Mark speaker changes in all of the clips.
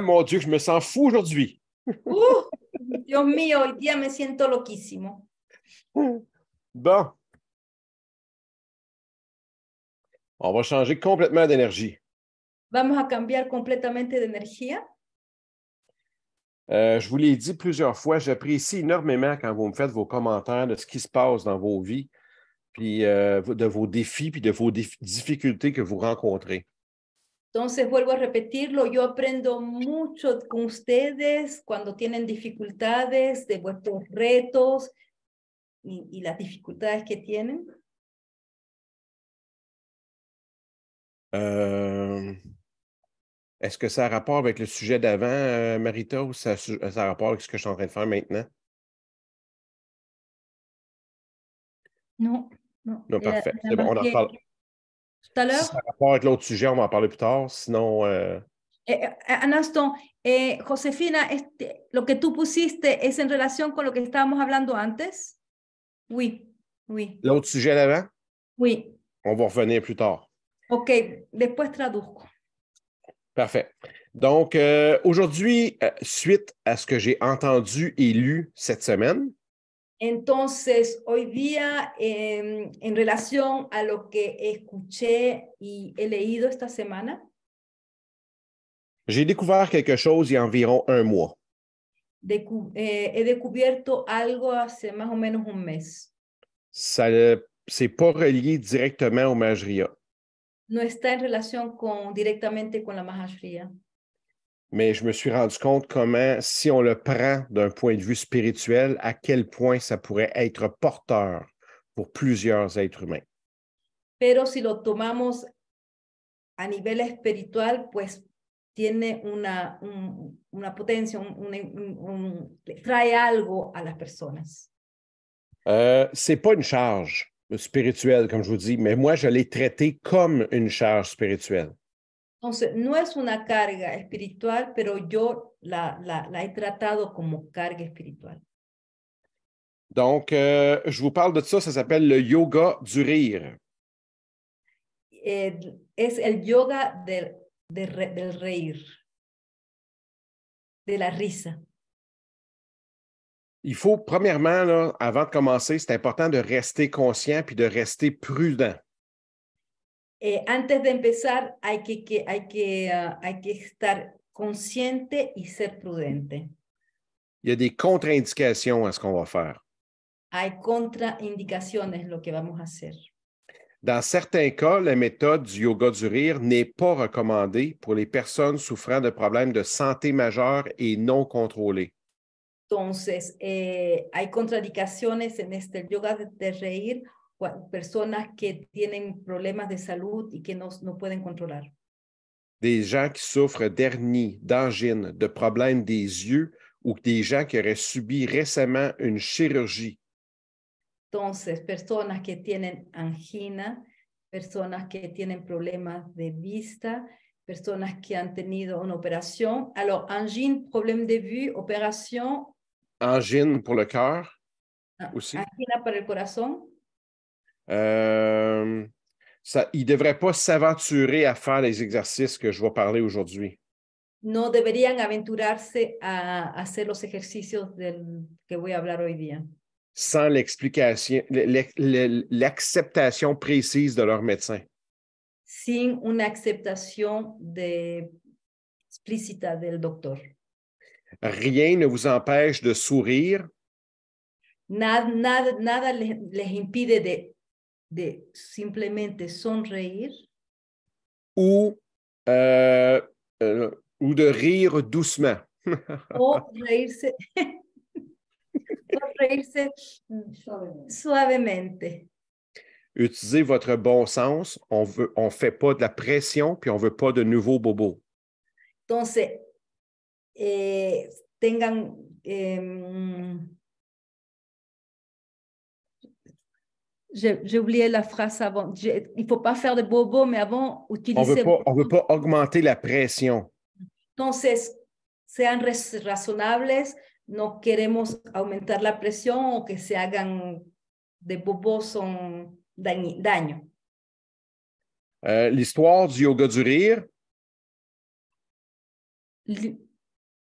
Speaker 1: Mon Dieu, je me sens fou aujourd'hui.
Speaker 2: Dios mío, hoy día me siento loquísimo.
Speaker 1: Bon. On va changer complètement d'énergie.
Speaker 2: Vamos a cambiar completamente de energía.
Speaker 1: Je vous l'ai dit plusieurs fois, j'apprécie énormément quand vous me faites vos commentaires de ce qui se passe dans vos vies, puis de vos défis, puis de vos difficultés que vous rencontrez.
Speaker 2: Entonces, vuelvo a repetirlo, yo aprendo mucho con ustedes cuando tienen dificultades, de vuestros retos y las dificultades que tienen.
Speaker 1: Est-ce que ça a rapport avec le sujet d'avant, Marita, ou ça a rapport avec ce que je suis en train de faire maintenant?
Speaker 2: Non, non.
Speaker 1: Non, parfait. C'est bon, on en parle.
Speaker 2: Tout à
Speaker 1: Si
Speaker 2: l'heure.
Speaker 1: ça a rapport avec l'autre sujet, on va en parler plus tard. Sinon.
Speaker 2: Anaston, Josefina, lo que tú pusiste es en relación con lo que estábamos hablando antes? Oui, oui.
Speaker 1: L'autre sujet d'avant?
Speaker 2: Oui.
Speaker 1: On va revenir plus tard.
Speaker 2: Ok, después traduzco.
Speaker 1: Parfait. Donc, aujourd'hui, suite à ce que j'ai entendu et lu cette semaine,
Speaker 2: entonces, hoy día, en relación a lo que escuché y he leído esta semana,
Speaker 1: j'ai découvert quelque chose il y a environ un mois.
Speaker 2: he descubierto algo hace más o menos un mes.
Speaker 1: Ça c'est pas relié directement au Majria.
Speaker 2: No está en relación directamente con la Mahashriya.
Speaker 1: Mais je me suis rendu compte comment, si on le prend d'un point de vue spirituel, à quel point ça pourrait être porteur pour plusieurs êtres humains.
Speaker 2: Pero si lo tomamos a nivel espiritual, pues tiene una potencia, trae algo a las personas.
Speaker 1: C'est pas une charge spirituelle, comme je vous dis, mais moi, je l'ai traité comme une charge spirituelle.
Speaker 2: Entonces, no es una carga espiritual, pero yo la he tratado como carga espiritual.
Speaker 1: Donc, je vous parle de ça s'appelle le yoga du rire.
Speaker 2: Es el yoga del reír, de la risa.
Speaker 1: Il faut, premièrement, là, avant de commencer, c'est important de rester conscient puis de rester prudent.
Speaker 2: Antes de empezar, hay que estar consciente y ser prudente.
Speaker 1: Il y a des contre-indications à ce qu'on va faire.
Speaker 2: Hay contraindicaciones lo que vamos a hacer.
Speaker 1: Dans certains cas, la méthode du yoga du rire n'est pas recommandée pour les personnes souffrant de problèmes de santé majeurs et non contrôlés.
Speaker 2: Entonces, hay contraindicaciones en este yoga de reír, personas que tienen problemas de salud y que no pueden controlar.
Speaker 1: Des gens qui souffrent d'hernie, d'angine, de problèmes des yeux ou des gens qui auraient subi récemment une chirurgie.
Speaker 2: Entonces, personas que tienen angina, personas que tienen problemas de vista, personas que han tenido una operación. Alors, angine, problème de vue, opération.
Speaker 1: Angine pour le cœur aussi.
Speaker 2: Angina para el corazón.
Speaker 1: Il ne devrait pas s'aventurer à faire les exercices que je vais parler aujourd'hui.
Speaker 2: No deberían aventurarse a hacer los ejercicios que voy a hablar hoy día.
Speaker 1: Sans l'explication, l'acceptation précise de leur médecin.
Speaker 2: Sin una aceptación explícita del doctor.
Speaker 1: Rien ne vous empêche de sourire.
Speaker 2: Nada les impide de simplemente sonreír.
Speaker 1: Ou de rire doucement.
Speaker 2: O reírse, suavemente.
Speaker 1: Utilisez votre bon sens. On ne fait pas de la pression, puis on ne veut pas de nouveaux bobos.
Speaker 2: Entonces, tengan... J'ai oublié la phrase avant. Il ne faut pas faire de bobo, mais avant, utiliser...
Speaker 1: On ne veut pas augmenter la pression.
Speaker 2: Entonces, sean razonables, no queremos aumentar la presión o que se hagan de bobos son daño.
Speaker 1: L'histoire du yoga du rire.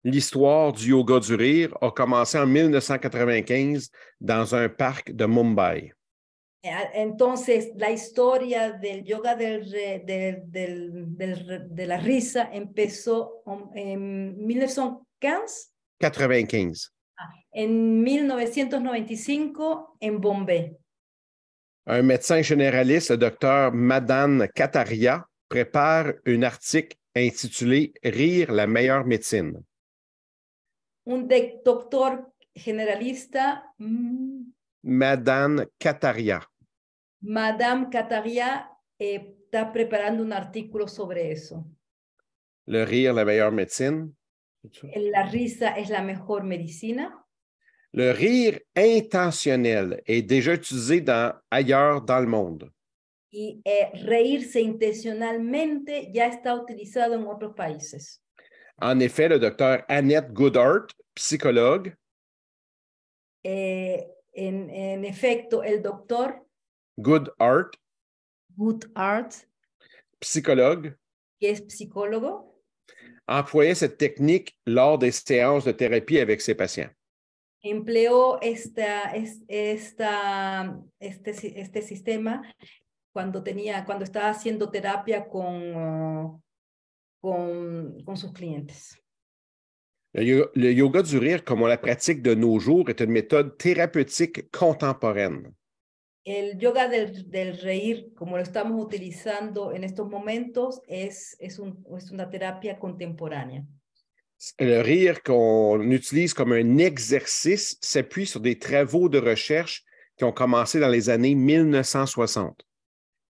Speaker 1: L'histoire du yoga du rire a commencé en 1995 dans un parc de Mumbai.
Speaker 2: Entonces, la historia del yoga de la risa empezó en 1915.
Speaker 1: 95.
Speaker 2: En 1995 en Bombay.
Speaker 1: Un médecin généraliste, le docteur Madan Kataria, prépare un article intitulé « Rire, la meilleure médecine ».
Speaker 2: Un doctor generalista,
Speaker 1: Madan Kataria.
Speaker 2: Madame Kataria está preparando un artículo sobre eso.
Speaker 1: Le rire, la meilleure médecine.
Speaker 2: La risa es la mejor medicina.
Speaker 1: Le rire intentionnel est déjà utilisé ailleurs dans le monde.
Speaker 2: Y reírse intencionalmente ya está utilizado en otros países.
Speaker 1: En effet, le docteur Annette Goodhart, psychologue,
Speaker 2: en efecto, el doctor
Speaker 1: Goodhart, psychologue,
Speaker 2: que es psicólogo,
Speaker 1: employait cette technique lors des séances de thérapie avec ses patients.
Speaker 2: Empleó este sistema cuando estaba haciendo terapia con sus clientes.
Speaker 1: Le yoga du rire, comme on la pratique de nos jours, est une méthode thérapeutique contemporaine.
Speaker 2: El yoga del reír, como lo estamos utilizando en estos momentos, es una terapia contemporánea.
Speaker 1: Le rire qu'on utilise comme un exercice s'appuie sur des travaux de recherche qui ont commencé dans les années 1960.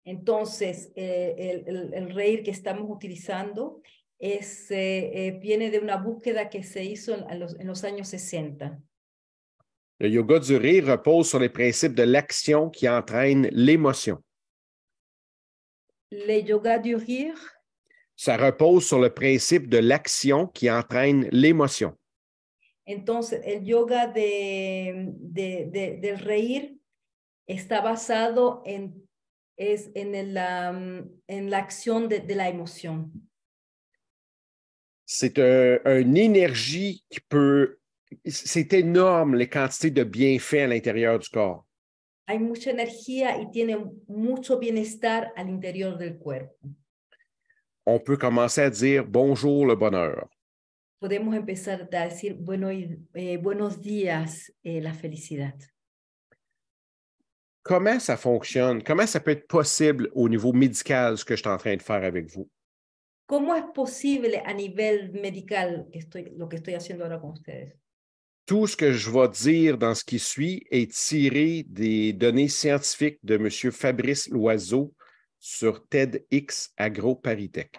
Speaker 2: Entonces, el reír que estamos utilizando viene de una búsqueda que se hizo en los años 60.
Speaker 1: Le yoga du rire repose sur les principes de l'action qui entraîne l'émotion.
Speaker 2: Le yoga du rire.
Speaker 1: Ça repose sur le principe de l'action qui entraîne l'émotion.
Speaker 2: Entonces, el yoga del reír está basado en la acción de la emoción.
Speaker 1: C'est une énergie qui peut... C'est énorme les quantités de bienfaits à l'intérieur du corps.
Speaker 2: Hay mucha energía y tiene mucho bienestar al interior del cuerpo.
Speaker 1: On peut commencer à dire bonjour le bonheur.
Speaker 2: Podemos empezar a decir buenos días la felicidad.
Speaker 1: Comment ça fonctionne? Comment ça peut être possible au niveau médical, ce que je suis en train de faire avec vous?
Speaker 2: ¿Cómo es posible a nivel medical lo que estoy haciendo ahora con ustedes?
Speaker 1: Tout ce que je vais dire dans ce qui suit est tiré des données scientifiques de M. Fabrice Loiseau sur TEDx AgroParisTech.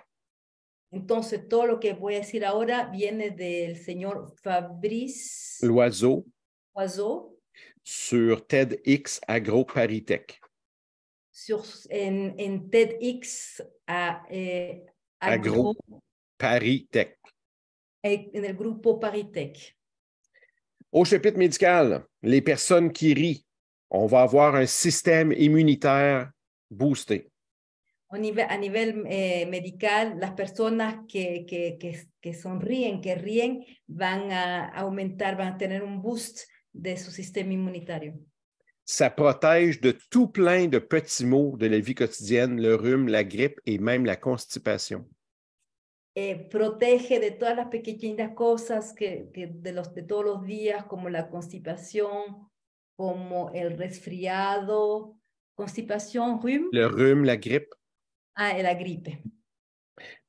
Speaker 2: Entonces, todo lo que voy a decir ahora viene del señor Fabrice
Speaker 1: Loiseau
Speaker 2: sur
Speaker 1: TEDx AgroParisTech.
Speaker 2: En TEDx
Speaker 1: AgroParisTech.
Speaker 2: En el grupo Paritech.
Speaker 1: Au chapitre médical, les personnes qui rient, on va avoir un système immunitaire boosté.
Speaker 2: A nivel medical, las personas que sonríen, que ríen, van a aumentar, van a tener un boost de su sistema inmunitario.
Speaker 1: Ça protège de tout plein de petits maux de la vie quotidienne, le rhume, la grippe et même la constipation.
Speaker 2: Protege de todas las pequeñas cosas de todos los días, como la constipación, como el resfriado, constipación, rhume.
Speaker 1: Le rhume, la grippe.
Speaker 2: Et la grippe.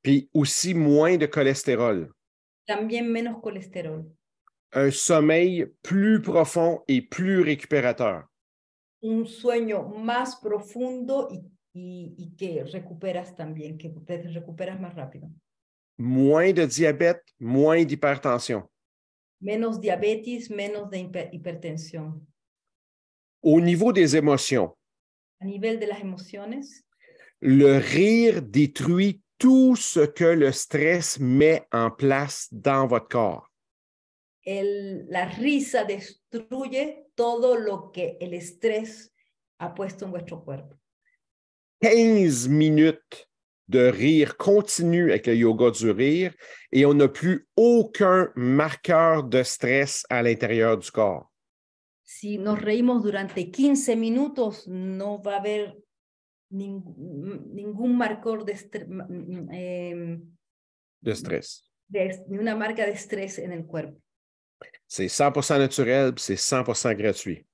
Speaker 1: Puis aussi moins de cholestérol.
Speaker 2: También menos colesterol.
Speaker 1: Un sommeil plus profond et plus récupérateur.
Speaker 2: Un sueño más profundo y que recuperas también, que te recuperas más rápido.
Speaker 1: Moins de diabète, moins d'hypertension.
Speaker 2: Menos diabetes, menos de hipertensión.
Speaker 1: Au niveau des émotions.
Speaker 2: A nivel de las emociones.
Speaker 1: Le rire détruit tout ce que le stress met en place dans votre corps.
Speaker 2: La risa destruye todo lo que el estrés ha puesto en vuestro cuerpo.
Speaker 1: 15 minutes de rire continu avec le yoga du rire et on n'a plus aucun marqueur de stress à l'intérieur du corps.
Speaker 2: Si nos reímos durante 15 minutos, no va a haber ningún marcador de
Speaker 1: stress.
Speaker 2: Ni una marca de estrés en el cuerpo.
Speaker 1: C'est 100% naturel, c'est 100% gratuit.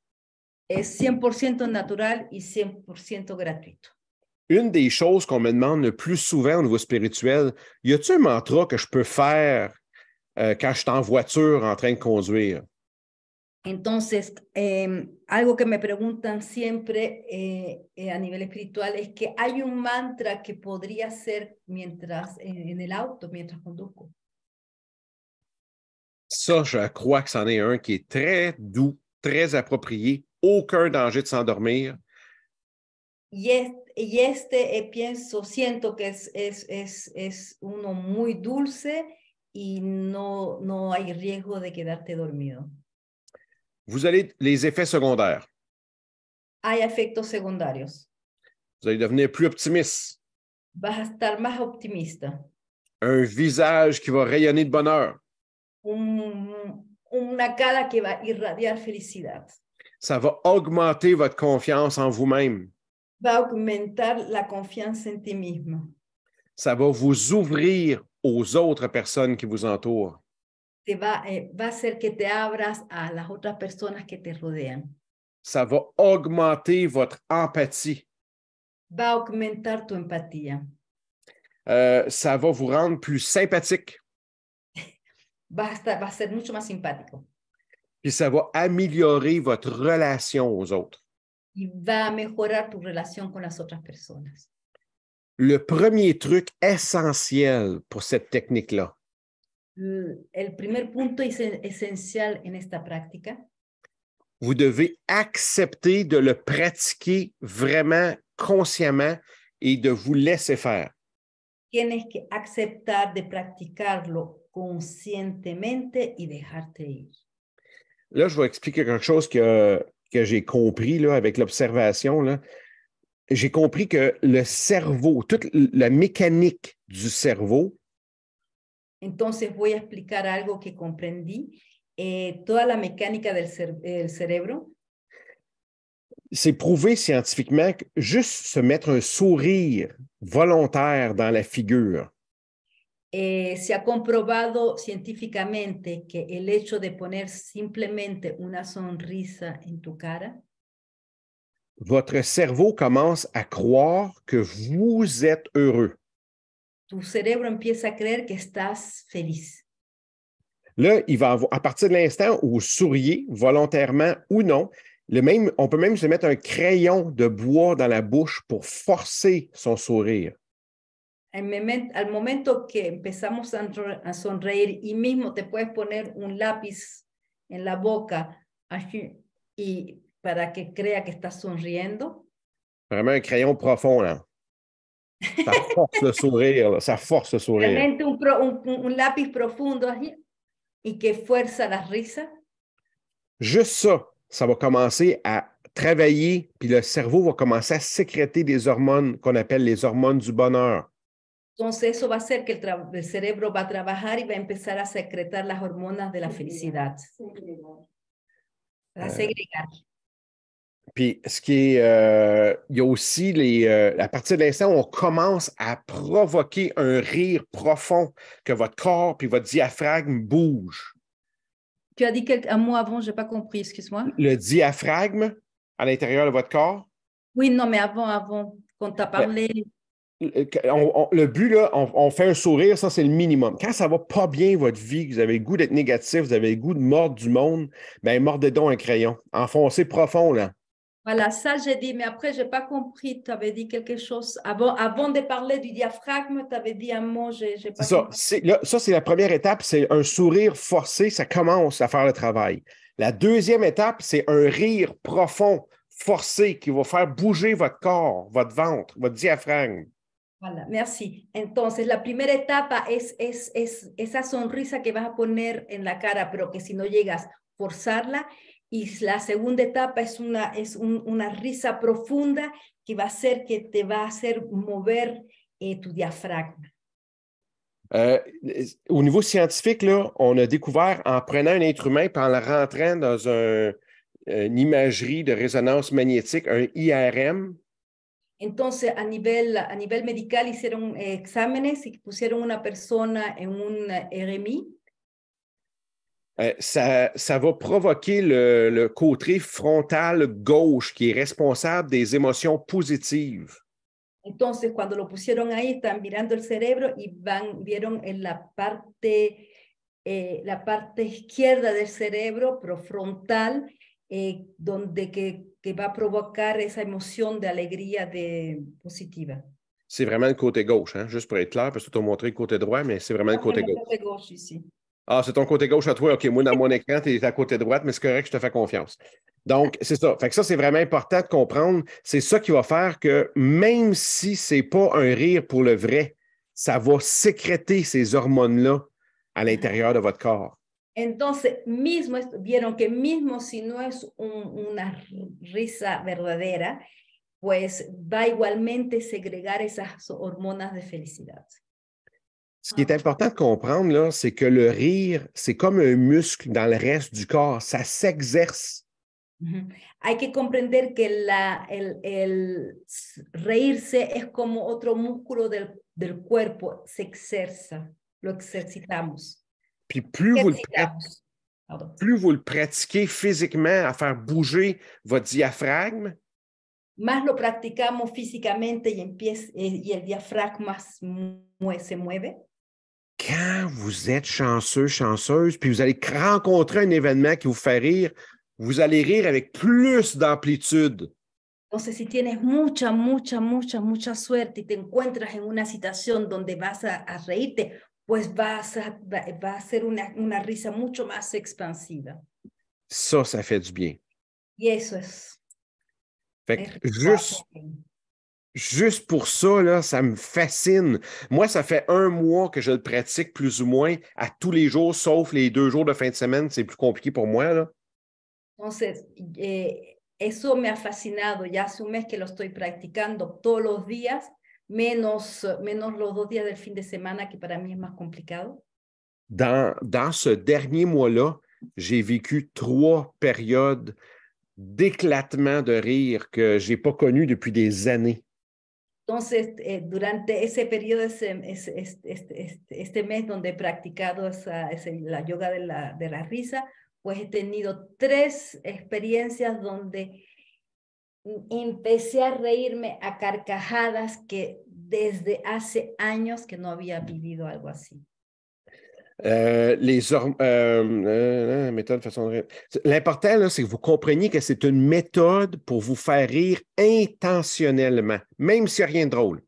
Speaker 2: Es 100% natural y 100% gratuito.
Speaker 1: Une des choses qu'on me demande le plus souvent au niveau spirituel, y a-t-il un mantra que je peux faire quand je suis en voiture en train de conduire?
Speaker 2: Entonces, algo que me preguntan siempre a nivel espiritual es que hay un mantra que podría hacer mientras en el auto, mientras conduzco.
Speaker 1: Ça, je crois que c'en est un qui est très doux, très approprié, aucun danger de s'endormir.
Speaker 2: Siento que es uno muy dulce y no hay riesgo de quedarte dormido.
Speaker 1: Vous allez, les effets secondaires.
Speaker 2: Hay efectos secundarios.
Speaker 1: Vous allez devenir plus optimiste.
Speaker 2: Vas a estar más optimista.
Speaker 1: Un visage qui va rayonner de bonheur.
Speaker 2: Una cara que va a irradiar felicidad.
Speaker 1: Ça va augmenter votre confiance en vous-même.
Speaker 2: Va a aumentar la confianza en ti mismo.
Speaker 1: Ça va vous ouvrir aux autres personnes qui vous entourent.
Speaker 2: Va a hacer que te abras a las otras personas que te rodean.
Speaker 1: Ça va augmenter votre empathie.
Speaker 2: Va a aumentar tu empatía.
Speaker 1: Ça va vous rendre plus sympathique.
Speaker 2: Va a ser mucho más simpático.
Speaker 1: Puis ça va améliorer votre relation aux autres.
Speaker 2: Y va a mejorar tu relación con las otras personas.
Speaker 1: Le premier truc essentiel pour cette technique-là,
Speaker 2: el primer punto esencial en esta práctica,
Speaker 1: vous devez accepter de le pratiquer vraiment consciemment et de vous laisser faire.
Speaker 2: Tienes que aceptar de practicarlo conscientemente y dejarte ir.
Speaker 1: Là, je vais expliquer quelque chose que j'ai compris là, avec l'observation. Là. J'ai compris que le cerveau, toute la mécanique du cerveau.
Speaker 2: Entonces voy a explicar algo que comprendí. Toda la mecánica del cerebro.
Speaker 1: C'est prouvé scientifiquement que juste se mettre un sourire volontaire dans la figure.
Speaker 2: Se ha comprobado científicamente que el hecho de poner simplemente una sonrisa en tu cara,
Speaker 1: votre cerveau commence à croire que vous êtes heureux.
Speaker 2: Tu cerebro empieza a creer que estás feliz.
Speaker 1: Là, il va avoir, à partir de l'instant où vous souriez, volontairement ou non, on peut même se mettre un crayon de bois dans la bouche pour forcer son sourire.
Speaker 2: Al momento que empezamos a sonreír y mismo te puedes poner un lápiz en la boca así, y para que crea que estás sonriendo.
Speaker 1: Vraiment un crayon profond, là. Ça force le sourire, là. Ça force le sourire.
Speaker 2: Realmente un lápiz profundo así, y que fuerza la risa.
Speaker 1: Juste ça, ça va commencer à travailler, puis le cerveau va commencer à sécréter des hormones qu'on appelle les hormones du bonheur.
Speaker 2: Entonces eso va a hacer que el cerebro va a trabajar y va a empezar a secretar las hormonas de la felicidad. A segregar.
Speaker 1: Puis, ce qui est, il y a aussi à partir de l'instant où on commence à provoquer un rire profond, que votre corps puis votre diaphragme bouge.
Speaker 2: Tu as dit un mot avant, je n'ai pas compris, excuse-moi.
Speaker 1: Le diaphragme à l'intérieur de votre corps.
Speaker 2: Oui, non, mais avant, quand tu as parlé.
Speaker 1: Le but, là, on fait un sourire, ça, c'est le minimum. Quand ça ne va pas bien, votre vie, vous avez le goût d'être négatif, vous avez le goût de mordre du monde, bien, mordez donc un crayon. Enfoncez profond, là.
Speaker 2: Voilà, ça j'ai dit, mais après, je n'ai pas compris. Tu avais dit quelque chose. Avant de parler du diaphragme, tu avais dit un mot, je n'ai pas compris.
Speaker 1: Ça, c'est la première étape, c'est un sourire forcé, ça commence à faire le travail. La deuxième étape, c'est un rire profond, forcé, qui va faire bouger votre corps, votre ventre, votre diaphragme.
Speaker 2: Voilà, merci. Entonces, la primera etapa es esa sonrisa que vas a poner en la cara, pero que si no llegas a forzarla. Y la segunda etapa es una risa profunda que va a hacer que te va a hacer mover tu diafragma.
Speaker 1: Au niveau scientifique, là, on a découvert en prenant un être humain et en le rentrant dans une imagerie de résonance magnétique, un IRM.
Speaker 2: Entonces, a nivel medical hicieron exámenes y pusieron una persona en un RMI.
Speaker 1: Ça va provoquer le côté frontal gauche qui est responsable des émotions positives.
Speaker 2: Entonces, cuando lo pusieron ahí, están mirando el cerebro y vieron en la parte izquierda del cerebro, profrontal, donde que va a provocar esa emoción de alegría positiva.
Speaker 1: C'est vraiment le côté gauche, hein? Juste pour être clair, parce que tu as montré le côté droit, mais c'est vraiment le côté gauche.
Speaker 2: Côté gauche ici.
Speaker 1: Ah, c'est ton côté gauche à toi. OK, moi, dans mon écran, tu es à côté droite, mais c'est correct, je te fais confiance. Donc, c'est ça. Fait que ça, c'est vraiment important de comprendre. C'est ça qui va faire que même si ce n'est pas un rire pour le vrai, ça va sécréter ces hormones-là à l'intérieur de votre corps.
Speaker 2: Entonces, vieron que mismo si no es una risa verdadera, pues va igualmente segregar esas hormonas de felicidad.
Speaker 1: Ce qui est important de comprendre, là, c'est que le rire, c'est comme un muscle dans le reste du corps. Ça s'exerce.
Speaker 2: Hay que comprender que el reírse es como otro músculo del cuerpo, se exerza, lo exercitamos.
Speaker 1: Puis plus vous le pratiquez physiquement à faire bouger votre diaphragme,
Speaker 2: más lo practicamos físicamente y el diafragma se mueve.
Speaker 1: quand vous êtes chanceux, chanceuse, puis vous allez rencontrer un événement qui vous fait rire, vous allez rire avec plus d'amplitude.
Speaker 2: Entonces, si tienes mucha suerte y te encuentras en una situación donde vas a reírte, pues va a ser una risa mucho más expansiva.
Speaker 1: Ça fait du bien.
Speaker 2: Y eso es.
Speaker 1: Fait que juste pour ça, là, ça me fascine. Moi, ça fait 1 mois que je le pratique plus ou moins à tous les jours, sauf les 2 jours de fin de semaine. C'est plus compliqué pour moi, là.
Speaker 2: Entonces, eso me ha fascinado. Ya hace un mes que lo estoy practicando todos los días, menos los 2 días del fin de semana, que para mí es más complicado.
Speaker 1: Dans ce dernier mois-là, j'ai vécu 3 périodes d'éclatement de rire que je n'ai pas connues depuis des années.
Speaker 2: Entonces, durante ese periodo, este mes donde he practicado la yoga de la risa, pues he tenido 3 experiencias donde empecé a reírme a carcajadas que desde hace años que no había vivido algo así.
Speaker 1: Méthode, façon de rire. L'important, c'est que vous compreniez que c'est une méthode pour vous faire rire intentionnellement, même s'il n'y a rien de drôle.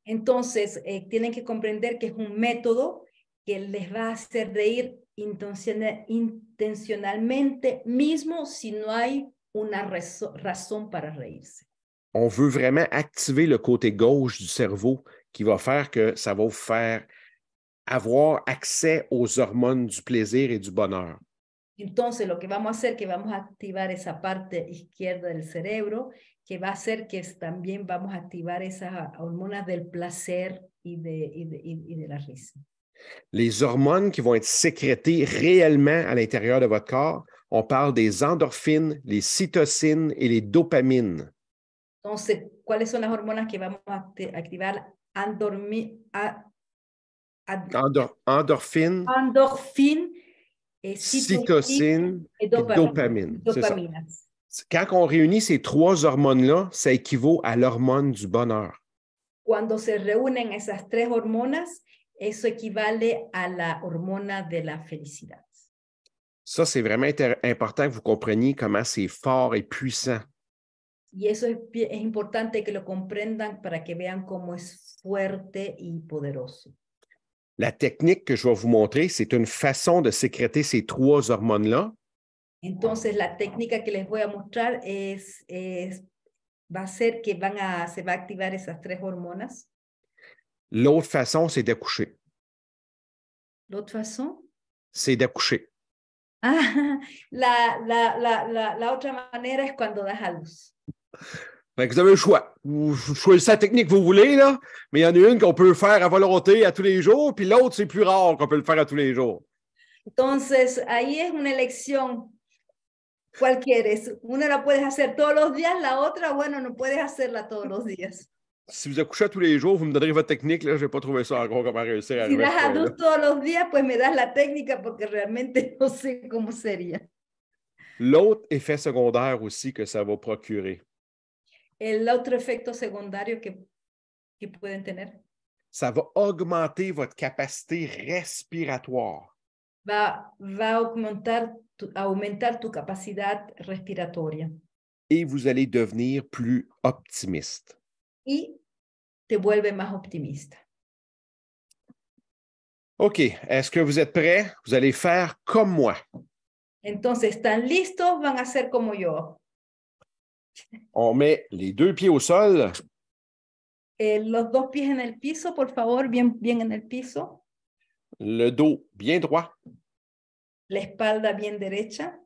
Speaker 2: Entonces, tienen que comprender que es un método que les va a hacer reír intencionalmente, mismo si no hay una razón para reírse.
Speaker 1: On veut vraiment activer le côté gauche du cerveau qui va faire que ça va vous faire avoir accès aux hormones du plaisir et du bonheur.
Speaker 2: Entonces, lo que vamos a hacer es que vamos a activar esa parte izquierda del cerebro, que va a hacer que también vamos a activar esas hormonas del placer y de la risa.
Speaker 1: Les hormones qui vont être sécrétées réellement à l'intérieur de votre corps, on parle des endorphines, les cytocines et les dopamines.
Speaker 2: Entonces, ¿cuáles son las hormonas que vamos a activar?
Speaker 1: Endorphine, cytocine et dopamine. Quand on réunit ces 3 hormones-là, ça équivaut à l'hormone du bonheur.
Speaker 2: Cuando se reúnen esas 3 hormonas, eso equivale a la hormona de la felicidad.
Speaker 1: Ça, c'est vraiment important que vous compreniez comment c'est fort et puissant.
Speaker 2: Y eso es importante que lo comprendan para que vean cómo es fuerte y poderoso.
Speaker 1: La technique que je vais vous montrer, c'est une façon de sécréter ces 3 hormones-là.
Speaker 2: Entonces, la técnica que les voy a mostrar va a ser que se va a activar esas 3 hormonas.
Speaker 1: L'autre façon, c'est d'accoucher.
Speaker 2: L'autre façon?
Speaker 1: C'est d'accoucher.
Speaker 2: Ah, la otra manera es cuando das a luz.
Speaker 1: Fait que vous avez le choix. Vous choisissez la technique que vous voulez, là, mais il y en a une qu'on peut faire à volonté à tous les jours, puis l'autre, c'est plus rare qu'on peut le faire à tous les jours.
Speaker 2: Entonces, ahí es una elección. ¿Cuál quieres? Una la puedes hacer todos los días, la otra, bueno, no puedes hacerla todos los días.
Speaker 1: Si vous accouchez à tous les jours, vous me donnerez votre technique. Là, je n'ai pas trouvé ça encore comment réussir à
Speaker 2: Si
Speaker 1: arriver à
Speaker 2: das
Speaker 1: ce
Speaker 2: a
Speaker 1: point-là.
Speaker 2: luz todos los días, pues me das la técnica porque realmente no sé cómo sería.
Speaker 1: L'autre effet secondaire aussi que ça va procurer,
Speaker 2: El otro efecto secundario que pueden tener
Speaker 1: ça va augmenter votre capacité respiratoire.
Speaker 2: va a aumentar tu capacidad respiratoria
Speaker 1: Et vous allez devenir plus optimiste.
Speaker 2: y te vuelve más optimista.
Speaker 1: OK. Est-ce que vous êtes prêts? Vous allez faire comme moi.
Speaker 2: Entonces, ¿están listos? Van a hacer como yo.
Speaker 1: On met les 2 pieds au sol.
Speaker 2: Los 2 pies en el piso, por favor, bien en el piso.
Speaker 1: Le dos bien droit.
Speaker 2: La espalda bien derecha.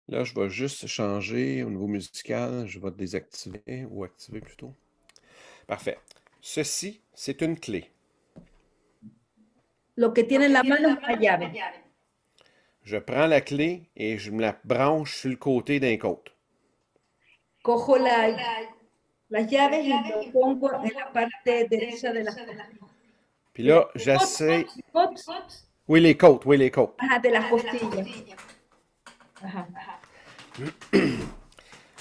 Speaker 1: Là, je vais juste changer au niveau musical. Je vais désactiver ou activer plutôt. Parfait. Ceci, c'est une clé.
Speaker 2: Lo que tiene en la mano es una llave.
Speaker 1: Je prends la clé et je me la branche sur le côté d'un côte.
Speaker 2: Cojo las llaves y lo pongo en la parte derecha de la
Speaker 1: Puis là, j'essaie... Oui, les côtes, oui, les côtes.
Speaker 2: Ajá, de las costillas. Ajá.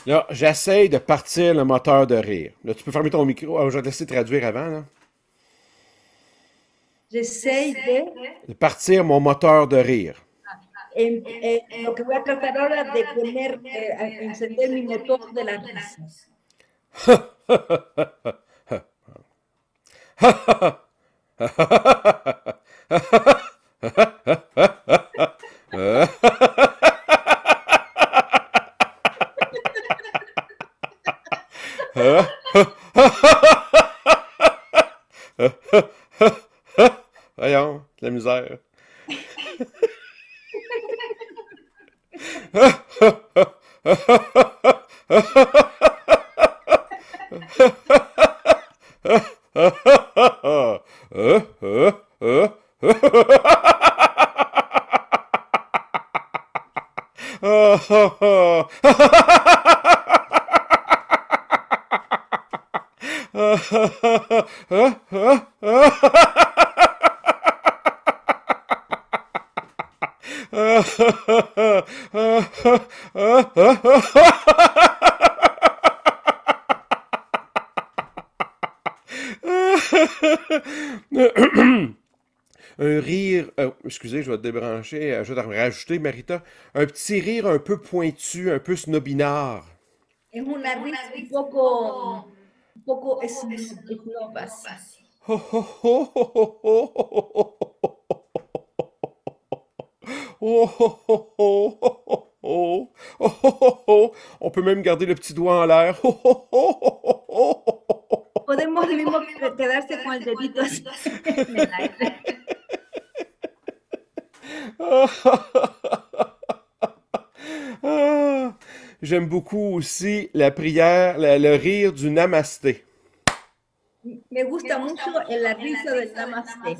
Speaker 1: Là, j'essaie de partir le moteur de rire. Là, tu peux fermer ton micro. Ah, je vais te laisser traduire avant. Là.
Speaker 2: J'essaie
Speaker 1: de partir mon moteur de rire.
Speaker 2: Lo que voy a tratar ahora de poner, encender mi motor de la risa.
Speaker 1: Voyons, de la misère. Un rire, excusez, je vais te débrancher, je vais te rajouter, Marita, un petit rire un peu pointu, un peu snobinard.
Speaker 2: Es una risa un poco snob así.
Speaker 1: On peut même garder le petit doigt en l'air.
Speaker 2: Podemos mismo quedarse con el dedito así en el aire.
Speaker 1: J'aime beaucoup aussi la prière, le rire du namasté.
Speaker 2: Me gusta mucho la risa del namaste.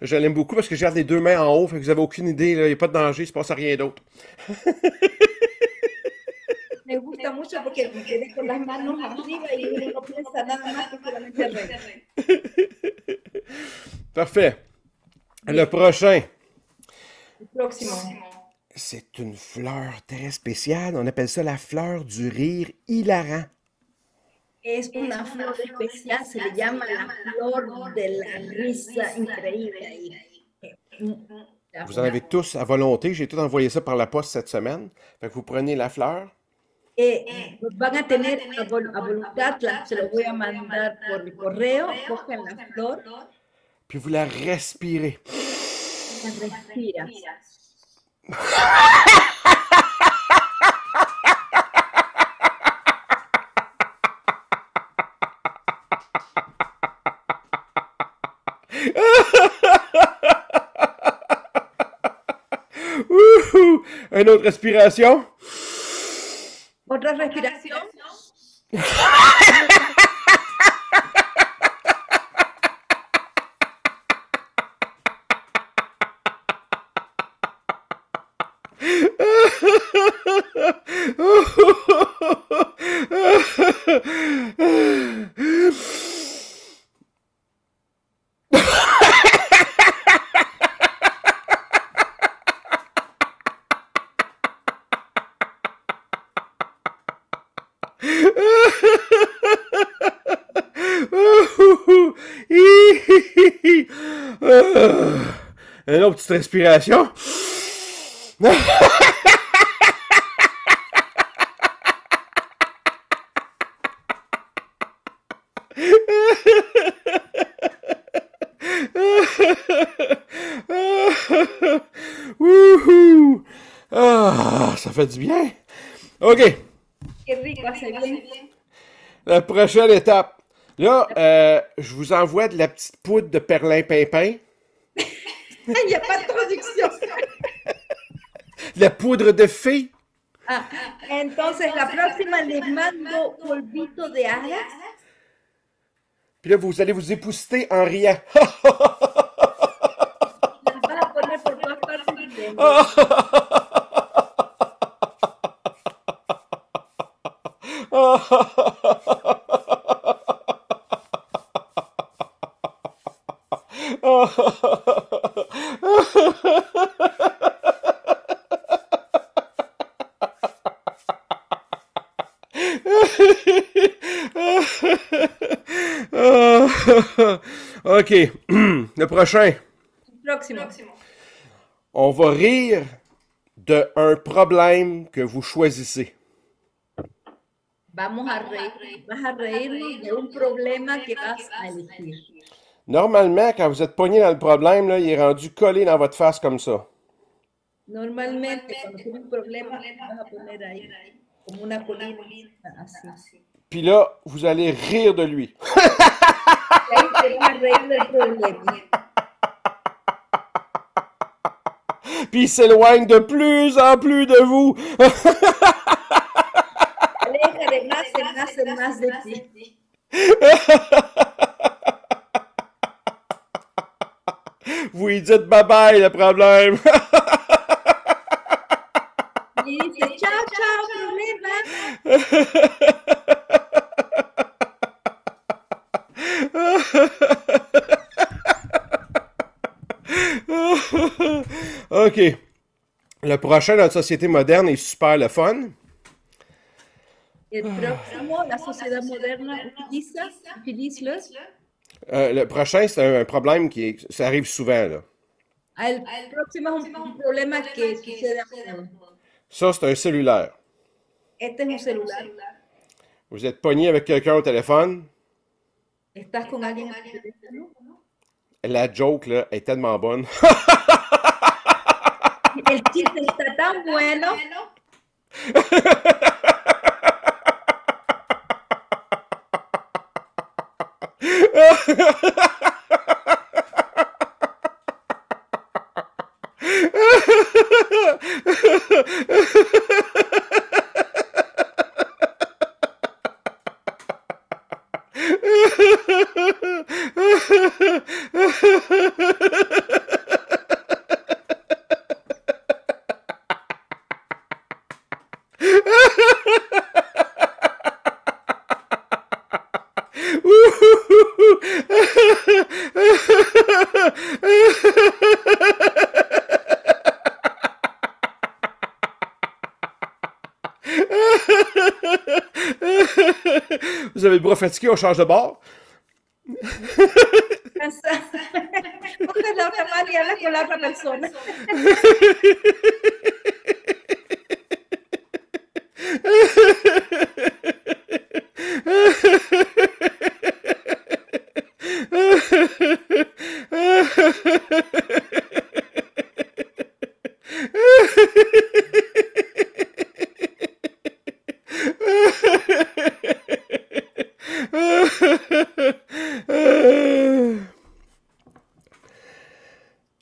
Speaker 2: Je l'aime beaucoup parce que je garde les deux mains en haut, fait que vous n'avez aucune idée, il n'y a pas de danger, il ne se passe rien d'autre. Me gusta mucho porque me quedé con las manos arriba y uno no piensa nada más que solamente reír.
Speaker 1: Parfait. Le prochain.
Speaker 2: El Próximo.
Speaker 1: C'est une fleur très spéciale. On appelle ça la fleur du rire hilarant.
Speaker 2: Es una flor especial, se le llama la flor de la risa increíble.
Speaker 1: Vous en avez tous à volonté. J'ai tout envoyé ça par la poste cette semaine. Fait que vous prenez la fleur.
Speaker 2: Van a tener a voluntad, se lo voy a mandar por el correo, cogen la flor.
Speaker 1: Puis vous la respirez.
Speaker 2: La respiras.
Speaker 1: Une autre respiration.
Speaker 2: Otra respiración.
Speaker 1: Une autre petite respiration. Ah, ça fait du bien. OK.
Speaker 2: Qué rico, hace bien.
Speaker 1: La prochaine étape. Là, je vous envoie de la petite poudre de perlimpinpin.
Speaker 2: Il n'y a pas de traduction.
Speaker 1: De la poudre de fée.
Speaker 2: Ah, entonces la próxima les mando polvito de hadas.
Speaker 1: Puis là, vous allez vous épousseter en riant.
Speaker 2: Las vas a poner por todas partes del
Speaker 1: OK. Le prochain.
Speaker 2: próximo.
Speaker 1: On va rire d'un problème que vous choisissez.
Speaker 2: Vamos a reír, vas a reírnos de un problema que vas a elegir.
Speaker 1: Normalement, quand vous êtes pogné dans le problème, là, il est rendu collé dans votre face comme ça.
Speaker 2: Normalmente, cuando tienes un problema, vas a poner ahí como una colina así.
Speaker 1: Puis là, vous allez rire de lui.
Speaker 2: Y ahí te vas a reír del problema.
Speaker 1: Puis il s'éloigne de plus en plus de vous.
Speaker 2: Aleja de más de ti.
Speaker 1: Vous lui dites bye-bye, le problème.
Speaker 2: Y dice, chao, chao, problema.
Speaker 1: OK. Le prochain dans notre société moderne est super le fun.
Speaker 2: El próximo, la sociedad moderna utiliza.
Speaker 1: Le prochain, c'est un problème ça arrive souvent, là.
Speaker 2: El próximo es un problema que sucede a menudo.
Speaker 1: Ça, c'est un cellulaire.
Speaker 2: Este es un celular.
Speaker 1: Vous êtes pogné avec quelqu'un au téléphone.
Speaker 2: Estás con alguien en el teléfono.
Speaker 1: La joke, là, est tellement bonne.
Speaker 2: El chiste está tan bueno.
Speaker 1: Vous avez le bras fatigué, on change de bord.
Speaker 2: Coges la otra mano y hablas con la otra persona.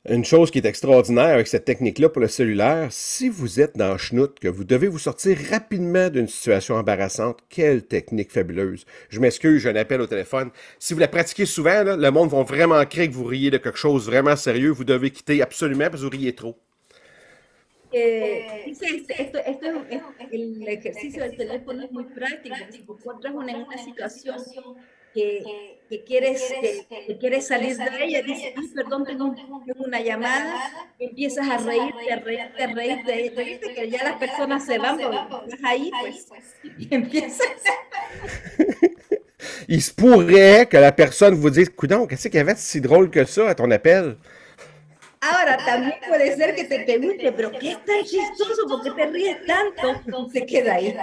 Speaker 1: Une chose qui est extraordinaire avec cette technique-là pour le cellulaire, si vous êtes dans le chenoute, que vous devez vous sortir rapidement d'une situation embarrassante, quelle technique fabuleuse. Je m'excuse, j'ai un appel au téléphone. Si vous la pratiquez souvent, là, le monde va vraiment croire que vous riez de quelque chose vraiment sérieux. Vous devez quitter absolument parce que vous riez trop.
Speaker 2: Dice, el ejercicio del teléfono es muy práctico. Si te encuentras en una situación que quieres salir de ella, dices, ay, perdón, tengo una llamada, empiezas a reírte, que ya las personas se van, porque estás ahí, pues, y empiezas.
Speaker 1: Il se pourrait que la personne vous dise, coudonc, qu'est-ce qu'il y avait de si drôle que ça à ton appel?
Speaker 2: Ahora, también puede ser que te pregunte, pero ¿qué es tan chistoso? ¿Por qué te ríes tanto? Se queda ahí.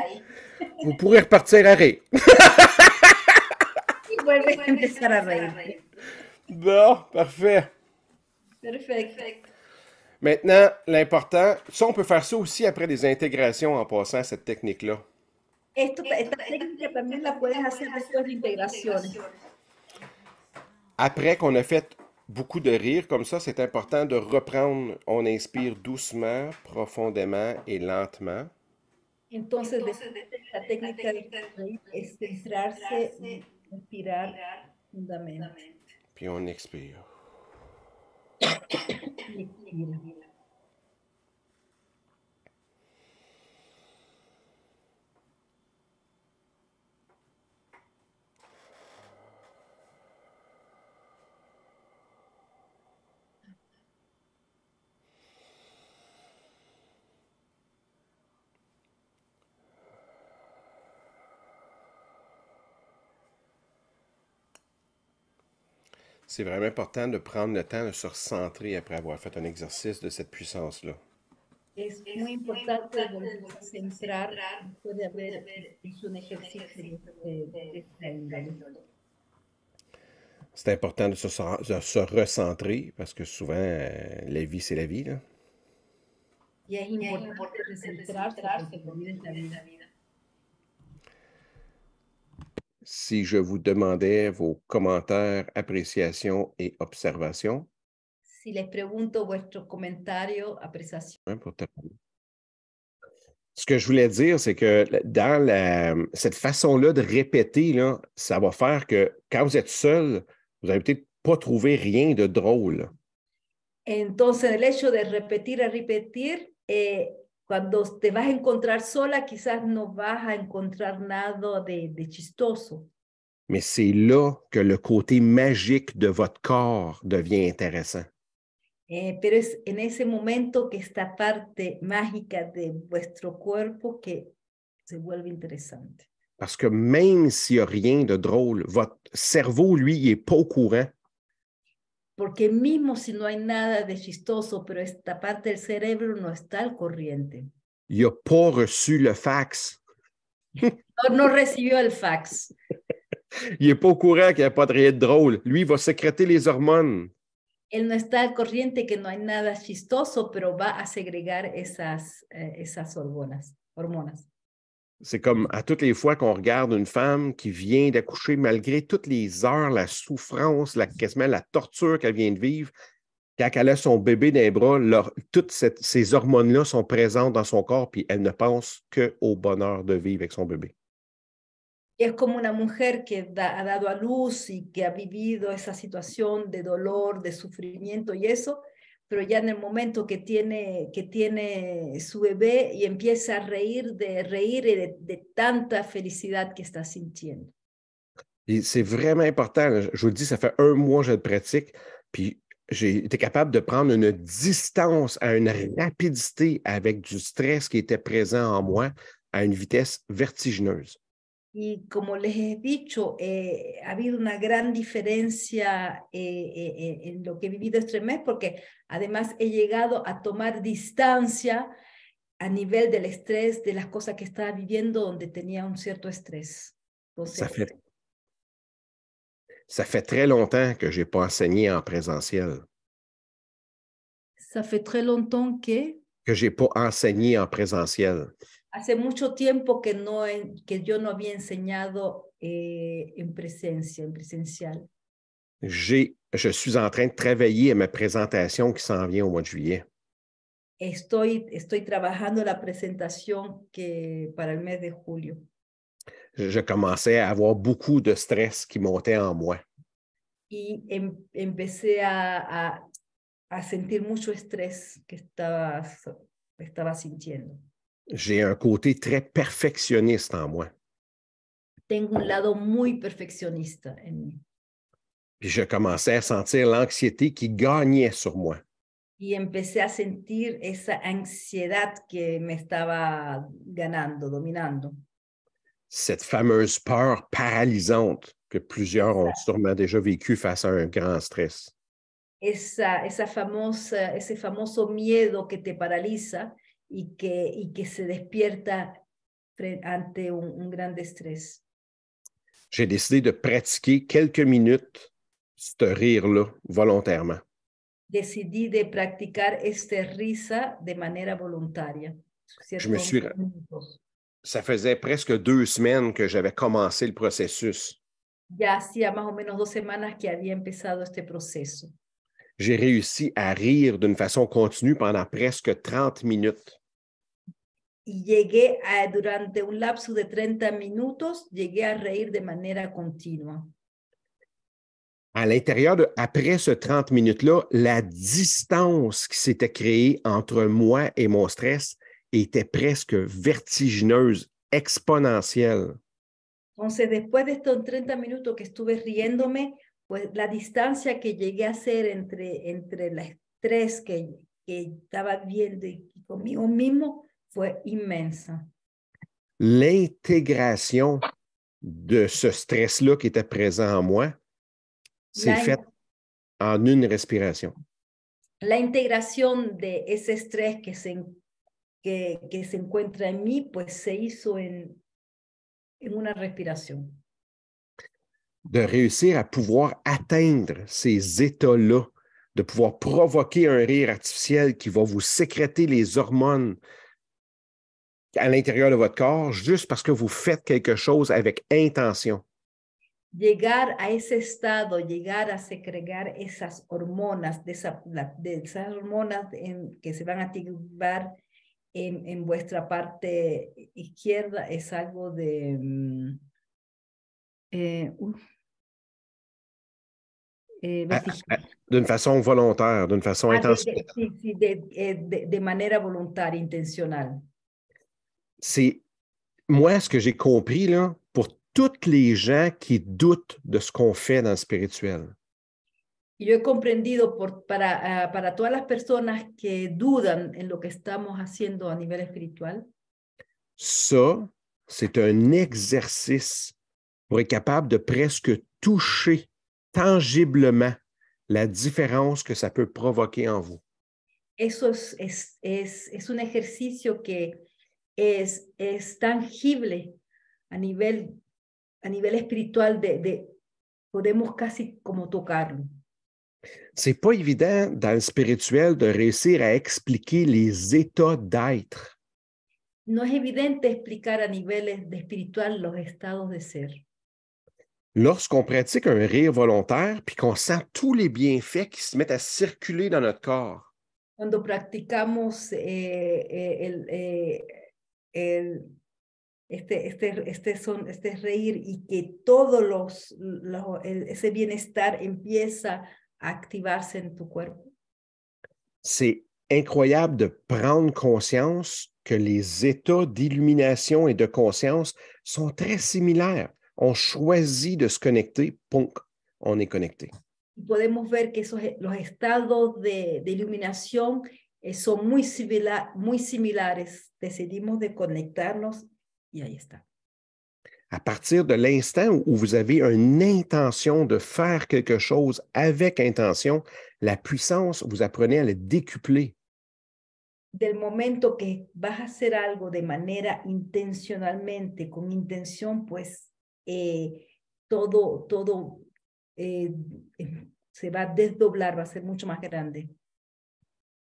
Speaker 1: Vous pourrez repartir à rire.
Speaker 2: Y vuelves a empezar a reír.
Speaker 1: Bon, parfait.
Speaker 2: Perfecto.
Speaker 1: Maintenant, l'important, ça, on peut faire ça aussi après des intégrations en passant cette technique-là.
Speaker 2: Esta técnica también la puedes hacer después de integraciones.
Speaker 1: Après qu'on a fait beaucoup de rire comme ça, c'est important de reprendre. On inspire doucement, profondément et lentement.
Speaker 2: Entonces, la técnica de reír es centrarse y respirar profundamente.
Speaker 1: Puis on expire.
Speaker 2: Y expira.
Speaker 1: C'est vraiment important de prendre le temps de se recentrer après avoir fait un exercice de cette puissance-là.
Speaker 2: Es muy importante volverse a centrar después de haber hecho un ejercicio de esta índole.
Speaker 1: C'est important de se recentrer parce que souvent, la vie, c'est la vie, là.
Speaker 2: Y es importante recentrarse porque la vida es la vida.
Speaker 1: Si je vous demandais vos commentaires, appréciations et observations,
Speaker 2: Si les pregunto vuestros comentarios, apreciación.
Speaker 1: hein, pour terminer. Ce que je voulais dire, c'est que dans cette façon-là de répéter, là, ça va faire que quand vous êtes seul, vous n'allez peut-être pas trouver rien de drôle.
Speaker 2: Entonces, el hecho de repetir, cuando te vas a encontrar sola, quizás no vas a encontrar nada de chistoso.
Speaker 1: Mais c'est là que le côté magique de votre corps devient intéressant.
Speaker 2: Pero es en ese momento que esta parte mágica de vuestro cuerpo que se vuelve interesante.
Speaker 1: Parce que même s'il n'y a rien de drôle, votre cerveau, lui, il n'est pas au courant.
Speaker 2: Porque mismo si no hay nada de chistoso, pero esta parte del cerebro no está al corriente.
Speaker 1: Il n'a pas reçu le fax.
Speaker 2: No recibió el fax.
Speaker 1: Il n'est pas au courant qu'il n'y a pas de rien de drôle. Lui, il va sécréter les hormones.
Speaker 2: Él no está al corriente que no hay nada chistoso, pero va a segregar esas hormonas.
Speaker 1: C'est comme à toutes les fois qu'on regarde une femme qui vient d'accoucher, malgré toutes les heures, la souffrance, quasiment la torture qu'elle vient de vivre, quand elle a son bébé dans les bras, toutes ces hormones-là sont présentes dans son corps, puis elle ne pense qu'au bonheur de vivre avec son bébé.
Speaker 2: Es como una mujer que ha dado a luz y que ha vivido esa situación de dolor, de sufrimiento y eso, pero ya en el momento que tiene su bebé y empieza a reír y de tanta felicidad que está sintiendo.
Speaker 1: Et c'est vraiment important. Je vous le dis, ça fait 1 mois que je le pratique, puis j'ai été capable de prendre une distance à une rapidité avec du stress qui était présent en moi à une vitesse vertigineuse.
Speaker 2: Y como les he dicho, ha habido una gran diferencia en lo que he vivido este mes, porque además he llegado a tomar distancia a nivel del estrés, de las cosas que estaba viviendo, donde tenía un cierto estrés.
Speaker 1: Ça
Speaker 2: Entonces,
Speaker 1: fait, ça fait très longtemps que je n'ai pas enseigné en présentiel,
Speaker 2: ça fait très longtemps
Speaker 1: que je n'ai pas enseigné en présentiel.
Speaker 2: hace mucho tiempo que yo no había enseñado en presencial.
Speaker 1: Je suis en train de travailler à ma présentation qui s'en vient au mois de juillet.
Speaker 2: Estoy trabajando la presentación para el mes de julio.
Speaker 1: Je commençais à avoir beaucoup de stress qui montait en moi.
Speaker 2: Y empecé a sentir mucho estrés que estaba sintiendo.
Speaker 1: J'ai un côté très perfectionniste en moi.
Speaker 2: Tengo un lado muy perfeccionista en mí.
Speaker 1: Puis je commençais à sentir l'anxiété qui gagnait sur moi.
Speaker 2: Y empecé a sentir esa ansiedad que me estaba ganando, dominando.
Speaker 1: Cette fameuse peur paralysante que plusieurs ont
Speaker 2: Esa,
Speaker 1: sûrement déjà vécu face à un grand stress.
Speaker 2: ese famoso miedo que te paraliza y que se despierta ante un gran estrés.
Speaker 1: J'ai décidé de pratiquer quelques minutes ce rire-là volontairement.
Speaker 2: Decidí de practicar esta risa de manera voluntaria.
Speaker 1: Je me
Speaker 2: Ciertos
Speaker 1: suis...
Speaker 2: minutos.
Speaker 1: Ça faisait presque 2 semaines que j'avais commencé le processus.
Speaker 2: Ya hacía más o menos 2 semanas que había empezado este proceso.
Speaker 1: J'ai réussi à rire d'une façon continue pendant presque 30 minutes.
Speaker 2: Y llegué durante un lapso de 30 minutos, llegué a reír de manera continua.
Speaker 1: À l'intérieur après ce 30 minutes-là, la distance qui s'était créée entre moi et mon stress était presque vertigineuse, exponentielle.
Speaker 2: Entonces, después de estos 30 minutos que estuve riéndome, pues la distancia que llegué a hacer entre el estrés que estaba viendo y conmigo mismo fue inmensa.
Speaker 1: L'intégration de ce stress-là qui était présent en moi s'est faite en une respiration.
Speaker 2: La integración de ese estrés que se encuentra en mí, pues se hizo en una respiración.
Speaker 1: De réussir à pouvoir atteindre ces états-là, de pouvoir provoquer un rire artificiel qui va vous sécréter les hormones à l'intérieur de votre corps juste parce que vous faites quelque chose avec intention.
Speaker 2: Llegar a ese estado, llegar a segregar esas hormonas, de esas hormonas que se van a activar en vuestra parte izquierda, es algo de
Speaker 1: D'une façon volontaire, d'une façon intentionnelle.
Speaker 2: sí, de manera voluntaria, intencional.
Speaker 1: C'est moi ce que j'ai compris là, pour toutes les gens qui doutent de ce qu'on fait dans le spirituel.
Speaker 2: Y yo he comprendido para todas las personas que dudan en lo que estamos haciendo a nivel espiritual.
Speaker 1: Ça, c'est un exercice pour être capable de presque toucher tangiblement la différence que ça peut provoquer en vous.
Speaker 2: Eso es un ejercicio que es tangible a nivel espiritual, podemos casi como tocarlo.
Speaker 1: C'est pas évident dans le spirituel de réussir à expliquer les états d'être.
Speaker 2: No es evidente explicar a niveles de espiritual los estados de ser.
Speaker 1: Lorsqu'on pratique un rire volontaire puis qu'on sent tous les bienfaits qui se mettent à circuler dans notre corps.
Speaker 2: Cuando practicamos este reír y que todos ese bienestar empieza a activarse en tu cuerpo.
Speaker 1: C'est incroyable de prendre conscience que les états d'illumination et de conscience sont très similaires. On choisit de se connecter, punk, on est connecté.
Speaker 2: Podemos ver que los estados de iluminación son muy similares. Decidimos de conectarnos y ahí está.
Speaker 1: À partir de l'instant où vous avez une intention de faire quelque chose avec intention, la puissance, vous apprenez à le décupler.
Speaker 2: Del momento que vas a hacer algo de manera intencionalmente, con intención, pues todo se va a desdoblar, va a ser mucho más grande.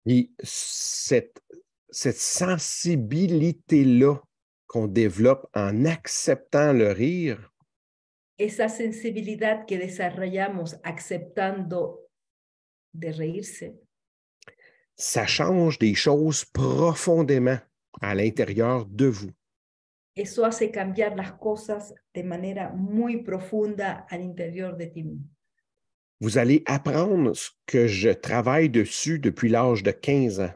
Speaker 1: Et cette sensibilité-là qu'on développe en acceptant le rire,
Speaker 2: Esa sensibilidad que desarrollamos aceptando de reírse,
Speaker 1: ça change des choses profondément à l'intérieur de vous.
Speaker 2: eso hace cambiar las cosas de manera muy profunda al interior de ti mismo.
Speaker 1: Vous allez apprendre ce que je travaille dessus depuis l'âge de 15 ans.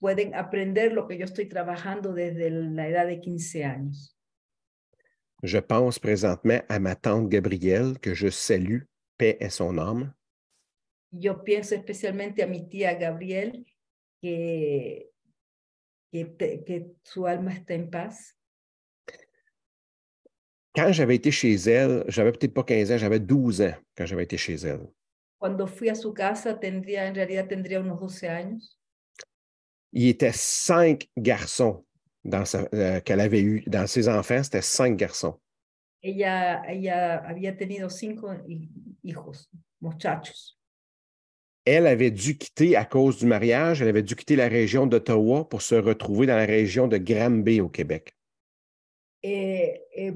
Speaker 2: Pueden aprender lo que yo estoy trabajando desde la edad de 15 años.
Speaker 1: Je pense présentement à ma tante Gabrielle, que je salue, paix est son âme.
Speaker 2: Yo pienso especialmente a mi tía Gabriel, que su alma está en paz.
Speaker 1: Quand j'avais été chez elle, j'avais peut-être pas 15 ans, j'avais 12 ans quand j'avais été chez elle.
Speaker 2: Cuando fui a su casa, en realidad tendría unos 12 años.
Speaker 1: Il était 5 garçons qu'elle avait eu. Dans ses enfants, c'était 5 garçons.
Speaker 2: Ella había tenido 5 hijos, muchachos.
Speaker 1: Elle avait dû quitter, à cause du mariage, elle avait dû quitter la région d'Ottawa pour se retrouver dans la région de Granby au Québec.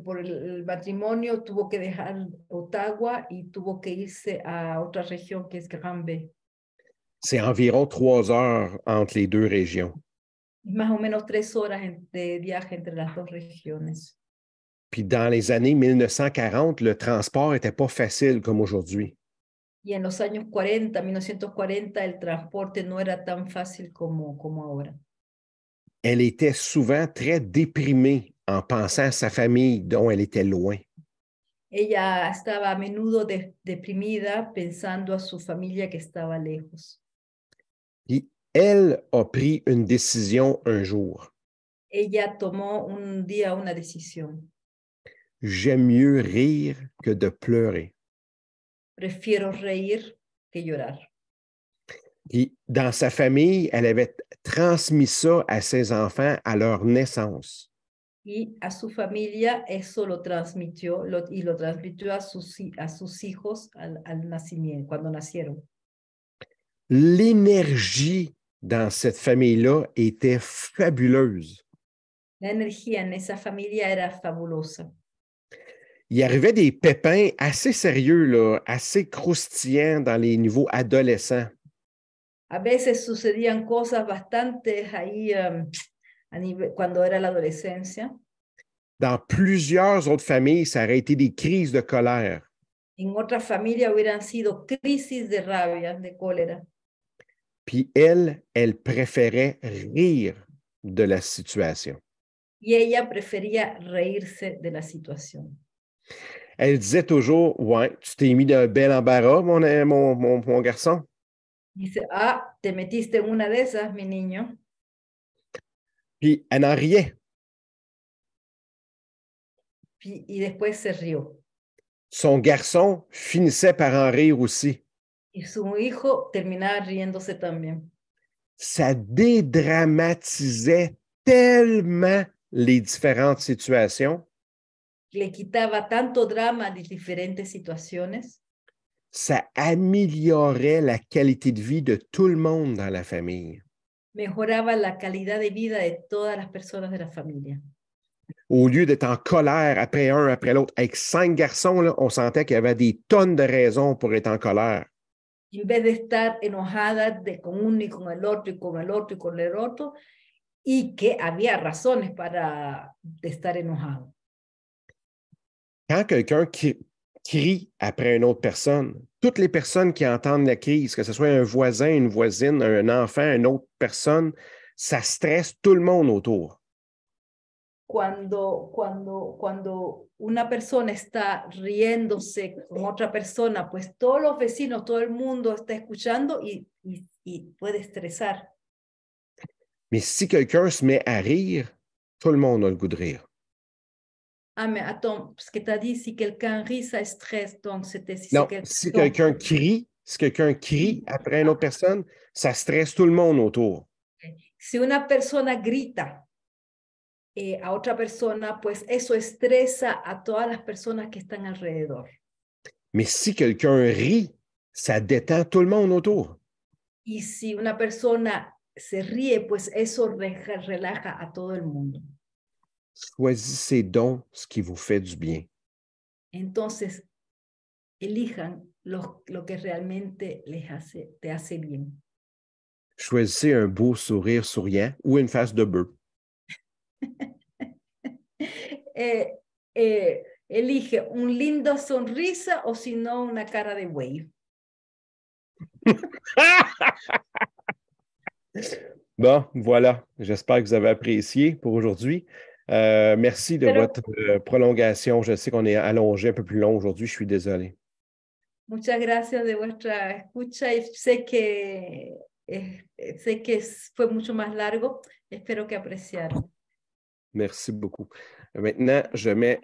Speaker 2: Por el matrimonio tuvo que dejar Ottawa y tuvo que irse a otra región que es Granby.
Speaker 1: C'est environ 3 heures entre les deux régions.
Speaker 2: Más o menos 3 horas de viaje entre las dos regiones.
Speaker 1: Puis dans les années 1940, le transport n'était pas facile comme aujourd'hui.
Speaker 2: Y en los años 40, 1940, el transporte no era tan fácil como ahora.
Speaker 1: Elle était souvent très déprimée en pensant à sa famille dont elle était loin.
Speaker 2: Ella estaba a menudo deprimida pensando a su familia que estaba lejos.
Speaker 1: Puis elle a pris une décision un jour.
Speaker 2: Ella tomó un día una decisión.
Speaker 1: J'aime mieux rire que de pleurer.
Speaker 2: Prefiero reír que llorar.
Speaker 1: Puis dans sa famille, elle avait transmis ça à ses enfants à leur naissance.
Speaker 2: Y a su familia eso lo transmitió y lo transmitió a sus hijos al nacimiento, cuando nacieron.
Speaker 1: L'énergie dans cette famille-là était fabuleuse.
Speaker 2: La energía en esa familia era fabulosa.
Speaker 1: Il arrivait des pépins assez sérieux, là, assez croustillants dans les niveaux adolescents.
Speaker 2: A veces sucedían cosas bastante ahí cuando era la adolescencia.
Speaker 1: Dans plusieurs autres familles, ça aurait été des crises de colère.
Speaker 2: En otras familias hubieran sido crisis de rabia, de cólera.
Speaker 1: Puis elle préférait rire de la situation.
Speaker 2: Y ella prefería reírse de la situación.
Speaker 1: Elle disait toujours, « Ouais, tu t'es mis d'un bel embarras, mon garçon. »
Speaker 2: Dice, ah, te metiste en una de esas, mi niño.
Speaker 1: Puis elle en riait.
Speaker 2: Y después se rió.
Speaker 1: Son garçon finissait par en rire aussi.
Speaker 2: Y su hijo terminaba riéndose también.
Speaker 1: Ça dédramatisait tellement les différentes situations.
Speaker 2: Le quitaba tanto drama a las diferentes situaciones.
Speaker 1: Ça améliorait la qualité de vie de tout le monde dans la famille.
Speaker 2: Mejoraba la calidad de vida de todas las personas de la familia.
Speaker 1: Au lieu d'être en colère après un, après l'autre, avec 5 garçons, là, on sentait qu'il y avait des tonnes de raisons pour être en colère.
Speaker 2: En vez de estar enojada con uno y con el otro y con el otro y con el otro, y que había razones para estar enojado.
Speaker 1: Quand quelqu'un crie après une autre personne, toutes les personnes qui entendent la crise, que ce soit un voisin, une voisine, un enfant, une autre personne, ça stresse tout le monde autour.
Speaker 2: Cuando una persona está riéndose con otra persona, pues todos los vecinos, todo el mundo está escuchando y puede estresar.
Speaker 1: Mais si quelqu'un se met à rire, tout le monde a le goût de rire.
Speaker 2: Ah, mais attends, parce que tu as dit si quelqu'un rit, ça stresse. Donc, c'était si
Speaker 1: Non,
Speaker 2: c'est quelqu'un.
Speaker 1: si quelqu'un crie après une autre personne, ça stresse tout le monde autour.
Speaker 2: Si una persona grita a otra persona, pues eso estresa a todas las personas que están alrededor.
Speaker 1: Mais si quelqu'un rit, ça détend tout le monde autour.
Speaker 2: Y si una persona se ríe, pues eso relaja a todo el mundo.
Speaker 1: Choisissez donc ce qui vous fait du bien.
Speaker 2: Entonces, elijan lo que realmente te hace bien.
Speaker 1: Choisissez un beau sourire souriant ou une face de bœuf.
Speaker 2: Elige un lindo sonrisa o si no una cara de buey.
Speaker 1: Bon, voilà. J'espère que vous avez apprécié pour aujourd'hui. Merci de votre prolongation. Je sais qu'on est allongé un peu plus long aujourd'hui. Je suis désolé.
Speaker 2: Muchas gracias de vuestra escucha y sé que fue mucho más largo. Espero que apreciaron.
Speaker 1: Merci beaucoup. Maintenant, je mets